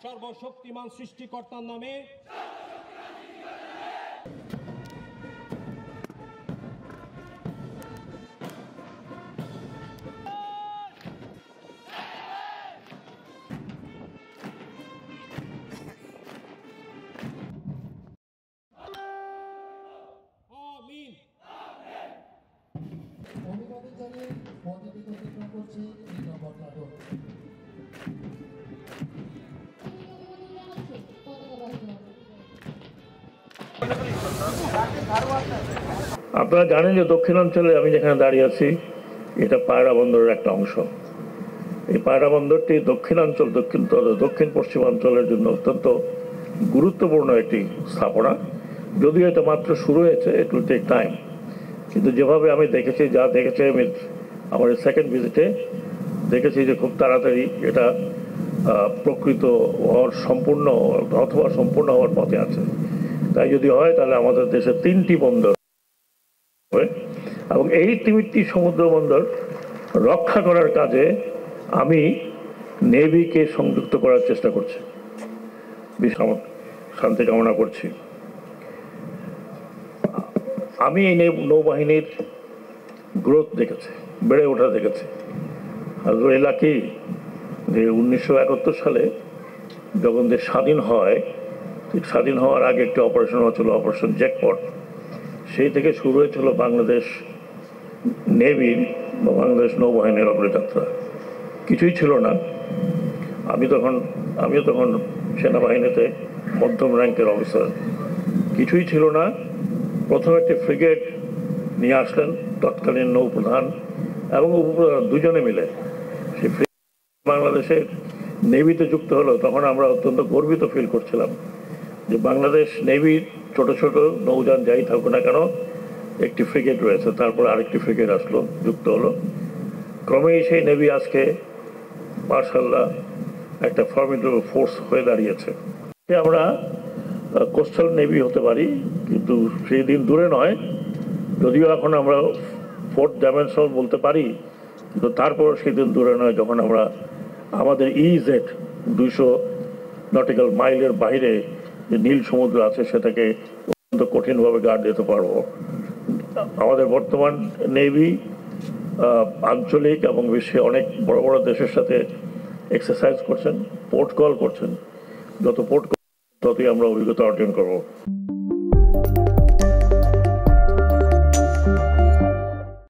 সর্বশক্তিমান সৃষ্টিকর্তার নামে আমিন। অভিবাদন জানিয়ে পদবী অতিক্রম করছে 3 নম্বর নাটক। আপনারা জানেন যে দক্ষিণাঞ্চলে আমি যেখানে দাঁড়িয়ে আছি এটা পায়রা বন্দরের একটা অংশ। এই পায়রা বন্দরটি দক্ষিণাঞ্চল দক্ষিণ পশ্চিমাঞ্চলের জন্য অত্যন্ত গুরুত্বপূর্ণ একটি স্থাপনা। যদিও এটা মাত্র শুরু হয়েছে, ইট উইল টেক টাইম, কিন্তু যেভাবে আমি দেখেছি আমি আমার সেকেন্ড ভিজিটে দেখেছি যে খুব তাড়াতাড়ি এটা প্রকৃত হওয়ার সম্পূর্ণ হওয়ার পথে আছে। তাই যদি হয় তাহলে আমাদের দেশে 3টি বন্দর এবং এই 3টি সমুদ্র বন্দর রক্ষা করার কাজে আমি নেভিকে সংযুক্ত করার চেষ্টা করছি। শান্তি কামনা করছি। আমি এই নৌবাহিনীর গ্রোথ দেখেছি, বেড়ে ওঠা দেখেছি। আর লাকি যে 1971 সালে যখন দেশ স্বাধীন হয়, ঠিক স্বাধীন হওয়ার আগে একটি অপারেশন হচ্ছিল, অপারেশন জ্যাকপট। সেই থেকে শুরু হয়েছিল বাংলাদেশ নেভির বা বাংলাদেশ নৌবাহিনীর অগ্রযাত্রা। কিছুই ছিল না। আমিও তখন সেনাবাহিনীতে মধ্যম র্যাঙ্কের অফিসার। কিছুই ছিল না। প্রথম একটি ফ্রিগেট নিয়ে আসলেন তৎকালীন নৌপ্রধান এবং উপপ্রধান দুজনে মিলে। সেই ফ্রিগেট বাংলাদেশের নেভিতে যুক্ত হলো। তখন আমরা অত্যন্ত গর্বিত ফিল করছিলাম যে বাংলাদেশ নেভির ছোট ছোট নৌযান যাই থাকুক না কেন একটি ফ্রিগেট রয়েছে। তারপর আরেকটি ফ্রিগেট আসলো, যুক্ত হলো। ক্রমেই সেই নেভি আজকে মার্শাল্লাহ একটা ফর্মিডেবল ফোর্স হয়ে দাঁড়িয়েছে। আমরা কোস্টাল নেভি হতে পারি, কিন্তু সেই দিন দূরে নয়। যদিও এখন আমরা 4th ডাইমেনশন বলতে পারি, কিন্তু তারপর সেই দিন দূরে নয় যখন আমরা আমাদের ইজেড 200 নটিক্যাল মাইলের বাইরে যে নীল সমুদ্র আছে সেটাকে অত্যন্ত কঠিনভাবে গার্ড দিতে পারবো। আমাদের বর্তমান নেভি আঞ্চলিক এবং বিশ্বে অনেক বড় বড় দেশের সাথে এক্সারসাইজ করছেন, পোর্ট কল করছেন। যত পোর্ট কল ততই আমরা অভিজ্ঞতা অর্জন করব।